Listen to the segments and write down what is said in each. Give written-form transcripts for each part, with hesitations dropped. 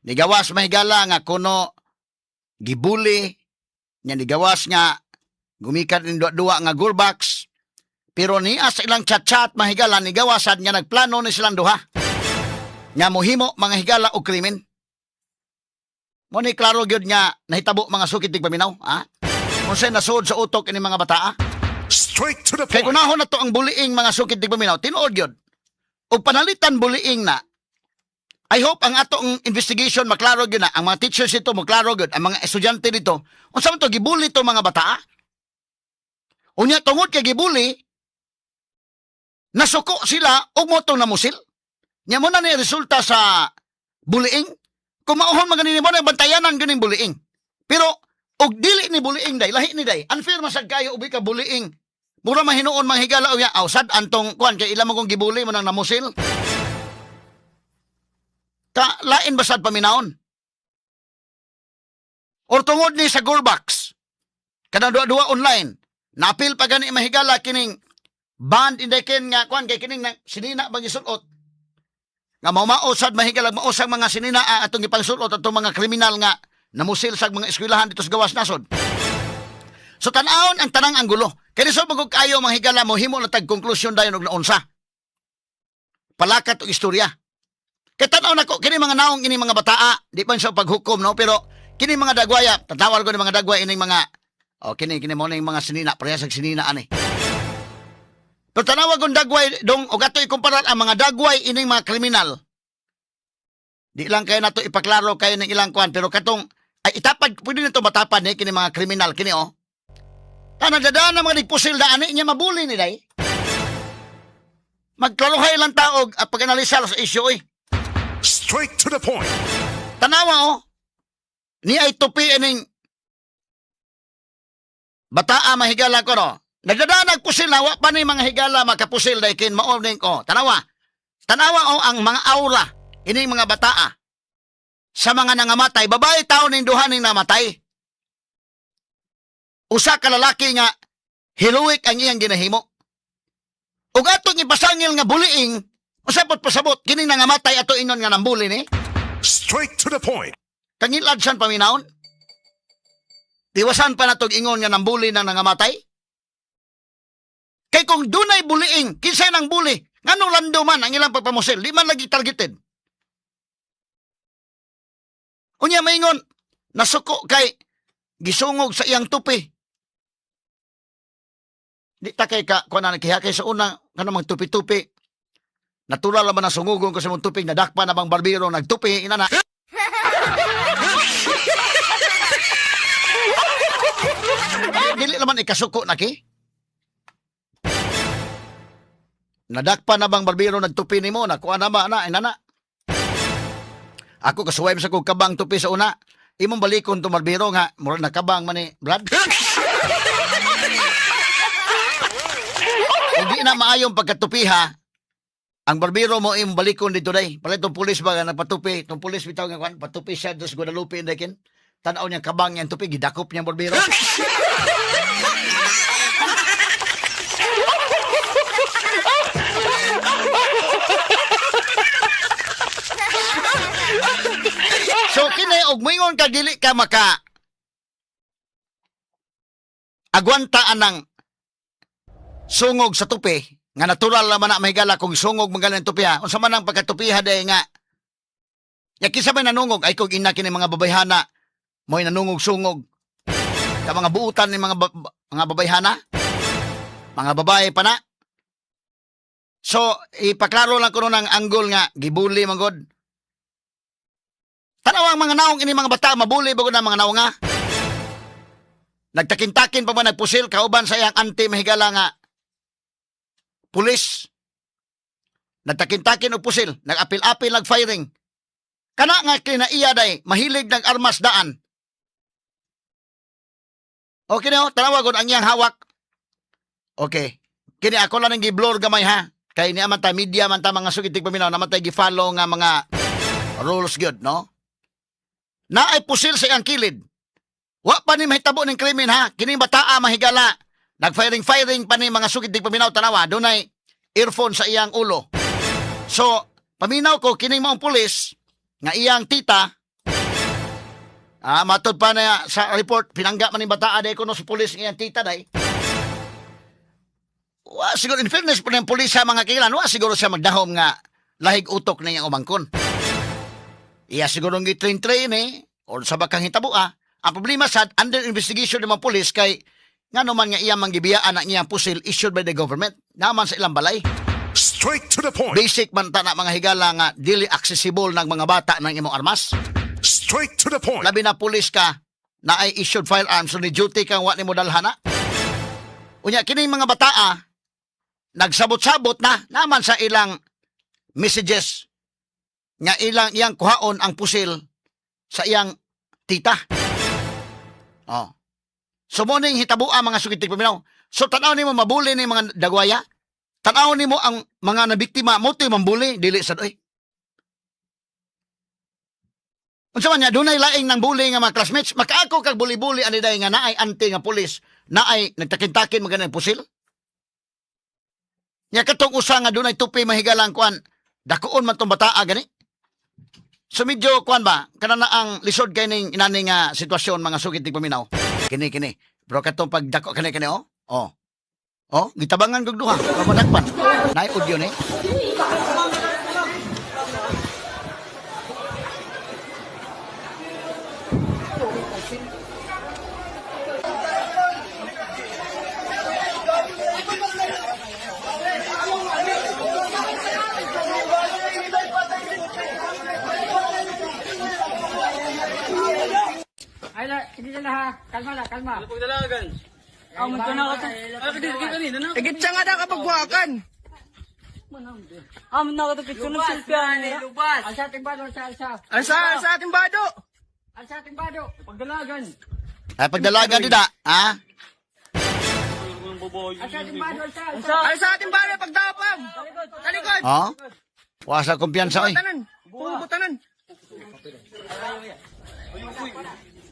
Nigawas mahigala nga kuno gibuli, nya nigawas nga gumikan in duwa nga gulbox. Pero niya sa ilang chat-chat mahigala nigawasan nga nagplano ni silang duha. Nga mohimo mga higala o krimen. Mo ni klaro gyud nga nahitabo mga sukit tig paminaw, ha? Unsay nasud sa utok ini mga bataa? Straight to the Kay point. kunahon na to ang bullying mga sukit tig paminaw, tinuod gyud. Og panalitan bullying na. I hope ang atong investigation maklaro gyud na, ang mga teachers ito maklaro gyud, ang mga estudyante dito, unsa man to gibully to mga bataa? Unya tungod kay gibully, nasuko sila og mo tong namusil. Nya mo na ni resulta sa bullying. Kung mauhon maganin mo na bantayanan ganing bullying. Pero og dili ni bullying day, lahi ni day. Unfair masag kayo ubi ka bullying. Mura mahinuon mga higala o ya, sad antong kuan kay ilang mo kong gibully mo nang namusil. Lain basad paminaon. Or tungod ni sa Goldbox. Kanang duwa online. Napil pa gani mahigala kining band indekin nga kuan kay kining sinina bang isulot. Nga mausad mahigalag mausang mga sinina atong ipangsulot atong mga kriminal nga namusil sa mga eskwelahan dito sa gawas nasod. So tan-awon ang tanang anggulo. Kaya so magug kayo mga higala mo himo na tag konklusyon dayon og naunsa. Palakat og istorya. Kaya tan-aw nako kini mga naong ini mga bataa, di pa sa paghukom no, pero kini mga dagwaya, tatawag ko ni mga dagway ining mga kini mo ning mga sinina, parehas sa sinina ani. Pero tanawag kong dagway, dong, o gato ikumparar ang mga dagway ining mga kriminal. Di lang kayo na to ipaklaro kayo ng ilang kwan, pero katong, ay itapad, pwede nito matapad eh, kini mga kriminal, kini oh. Nagdadaan ng mga nagpusil na ani, niya mabuli ni day. Magklaruhay lang taog at pag-analisal sa isyo eh. Straight to the point. Tanawa oh, ni ay tupi ining bataa mahigala ko no. Nagdadanag pusil na, wa pa ni mga higala makapusil dahil kin maoning ko. Tanawa o ang mga aura, ining mga bataa, sa mga nangamatay, babae tao ning duha ning namatay. Usa ka lalaki nga, hiluik ang iyang ginahimo. Ug atong ipasangil nga bullying, usapot pasabot, kining nangamatay ato ingon nga nambuli ni. Straight to the point. Kangilad san paminaon? Diwasan pa natog ingon nga nambuli nang nangamatay? Kay kung dunay bullying, kinsay nang bully, nganong lando man ang ilang pagpamusil, di man lagi targeted. Unya maingon, nasuko kay gisungog sa iyang tupi. Di ta kay ka, kung nakiha kay sa una, kanang tupi-tupi. Natural naman na sungugon ko sa mong tupi, nadakpa na bang barbero, nagtupi, inana. Dili naman ikasuko na ki. Nadakpa na bang barbero nagtupi ni mo? Nakuha na ba na? Inana. Ako kasuway sa kong kabang tupi sa una. Imong balikon to barbero nga. Mura na kabang man ni Brad. Hindi na maayong pagkatupi ha. Ang barbero mo imong balikon dito day. Pala itong pulis ba nga nagpatupi. Itong pulis bitaw nga kwan. Patupi siya dos Guadalupe indekin. Tanaw niyang kabang niyang tupi. Gidakop niyang barbero. So kini og moingon ka dili ka maka agwantaan ng sungog sa tupi nga natural naman na mahigala kung sungog magaling tupi ha. Unsa man ang pagkatupiha day nga ya kinsa may nanungog ay kog ina kini mga babayhana mo'y nanungog sungog ka mga buutan ni mga babayhana mga babae pa na. So ipaklaro lang ko ng angle nga gibuli man god. Tanaw ang mga naong ini mga bata, mabuli bago na mga naong nga. Nagtakin-takin pa ba nagpusil, kauban sa iyang anti-mahigala nga pulis. Nagtakin-takin o pusil, nag-apil-apil, nag-firing. Kana nga kinaiya day, mahilig ng armas daan. Okay na tanawagon ang iyang hawak. Okay. Kini ako lang ng giblor gamay ha. Kaya ni aman ta media man ta mga sugitig paminaw, naman tayo gi-follow nga mga rules good, no? Na ay pusil sa iyang kilid. Wa pa ni mahitabo ng krimen ha. Kining bataa mahigala. Nag-firing pa ni mga sugitig paminaw tanawa. Dunay earphone sa iyang ulo. So, paminaw ko kining maong pulis nga iyang tita Matod pa na sa report, pinangga man ni bataa day kuno sa pulis ngayang tita day. Siguro in fairness po ng pulis sa mga kilan, siguro siya magdahom nga lahig utok na niyang umangkon. Iya siguro ng train o sa bakang hitabo Ang problema sa under investigation ng mga pulis kay nga naman nga iya manggibiyaan na niya pusil issued by the government naman sa ilang balay. Straight to the point. Basic man ta na mga higala nga dili accessible ng mga bata ng imong armas. Straight to the point. Labi na pulis ka na ay issued firearms so ni duty kang wa nimo dalhana. Unya kining mga bataa nagsabot-sabot na naman sa ilang messages nga iyang kuhaon ang pusil sa iyang tita. So mo ning hitabua mga sukitig paminaw. So tanaw nimo mabuli ni mga dagwaya. Tanaw nimo ang mga nabiktima mo to'y mambuli dili sad oy. Unsa man niya dunay laing nang bully nga mga classmates, makaako kag buli-buli ani day nga naay anti nga pulis, naay nagtakin-takin magana pusil. Nya katong usa nga dunay tupi mahigalang kuan, dakuon man tong bataa gani. So medyo kuan ba, kanana ang lisod kay ning inani nga sitwasyon mga sukitig paminaw. Kini. Bro katong pagdako kani gitabangan kog duha, pamadagpan. Naay audio ni. Ay, hindi na ha. Kalma. Ano pagdalagan? Munto na ako. Kanina na. Igit siya nga na kapag buhakan. Munto na ako ito. Kitso ng silpian. Lubas. Alsa ating bado, alsa. Sa ating bado. Alsa ating bado. Pagdalagan. Ay pagdalagan dida, Alsa ating bado, alsa. Sa ating bado, pagdapang. Talikod. Wa sa kumpiyansa oy. Tanan. Tanan.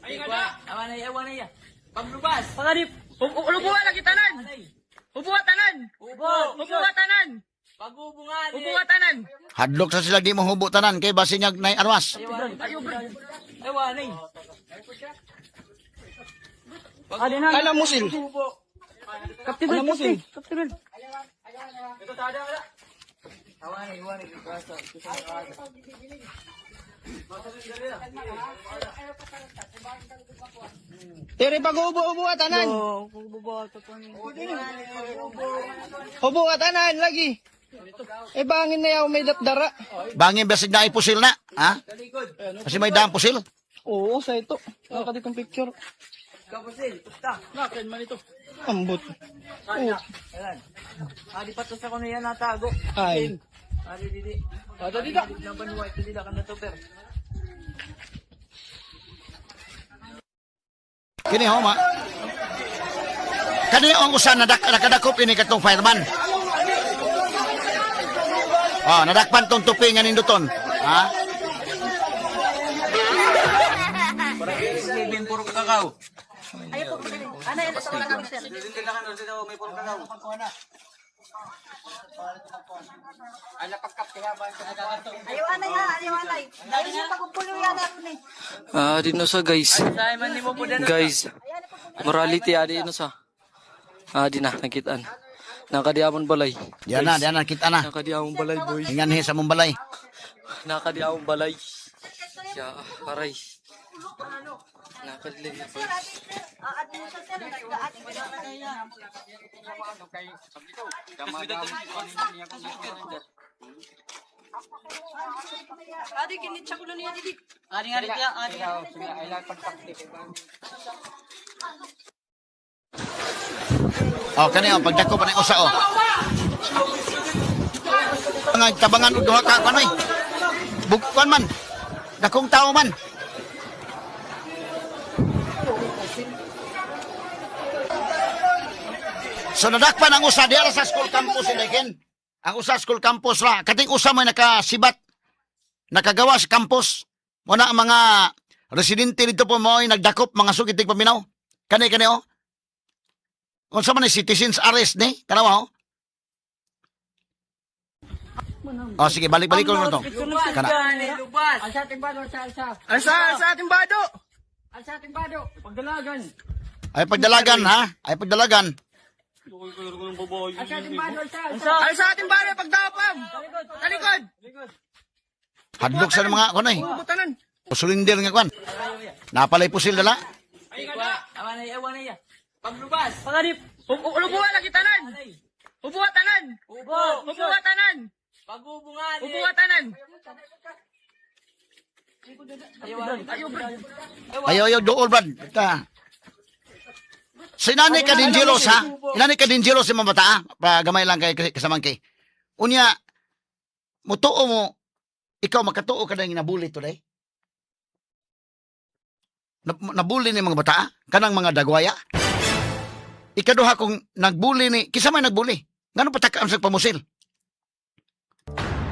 Awan na iya. Paglubas. Pangarip. Ubuha lagi tanan. Ubuha tanan. Ubuha tanan. Pagubungan. Ubuha tanan. Hadlok sa sila di mo hubo tanan kay basinyag nay armas. Ewan eh. Kala musil. Kaptibel. Tere pag-ubuha tanan. Ubuha tanan lagi. Bangin na yaw may dapdara. Bangin basig na pusil na, Kasi may daan pusil. Oo, sa ito. Nakaditong picture. Kapusil. Pusta. Nakin man ito. Ambot. Adi pa to sa kuno yan natago. Ay. Adi didi. Adi dida. Laban white didi kan to per. Kini ho ma. Kani ang usa nakadakop ini katong fireman. Nadakpan tong tupi nga ninduton. Ibin puro kakao. Ayaw po pagkain. Ano yan? Ito wala kami sir. May puro kakao. Ayaw anay ha. Ayaw anay. Ayaw yung pagkupulo yan ako ni. Dino sa guys. Guys, morality dino sa. Di na nakitaan. Nakadiamon balay. Diyan na kita na. Nakadiamon balay boy. Ingan sa mong balay. Nakadiamon balay. Ya, aray. Nakadili boy. Ate mo sa sir. Ate mo sa Adi kinitsa ko na niya didik. Adi nga rin yan. Adi. Kani pagdako pa ng usa Mga tabangan duha ka kanoy. Bugkuan man. Dakong tao man. So nadakpan ang usa diara sa school campus in Ang usa school campus ra. Kating usa may nakasibat. Nakagawa sa campus. Muna ang mga residente dito po mo ay nagdakop mga sukitig paminaw. Kani Kung sa man citizens arrest ni, tanawa sige, balik ko na to. Kana. Lubas. Alsa ating bado, alsa. Sa ating bado. Asa ating bado. Pagdalagan. Ay pagdalagan ha? Ay pagdalagan. Asa ating bado. Asa ating bado. Pagdapam. Talikod. Hadlok sa mga kuan ay. Butanan. Pusulinder nga kuan. Napalay pusil dala. Ay kada. Awan ay awan ay. Paglubas. Pangadip. Ulubuha lagi tanan. Ubuha tanan. Ubuha tanan. Pagubungan. Ubuha tanan. Ayo dool brad. Ta. Si Inani ka dinjelos ha? Inani ka dinjelos si mamata ha? Pagamay lang kay kasamang kay. Unya, mutuo mo, ikaw makatuo ka na yung nabuli today? Nabuli ni mga bata? Kanang mga dagwaya? Ikaduha kung nagbuli ni, kisa may nagbuli? Ngano patakaan sa pamusil?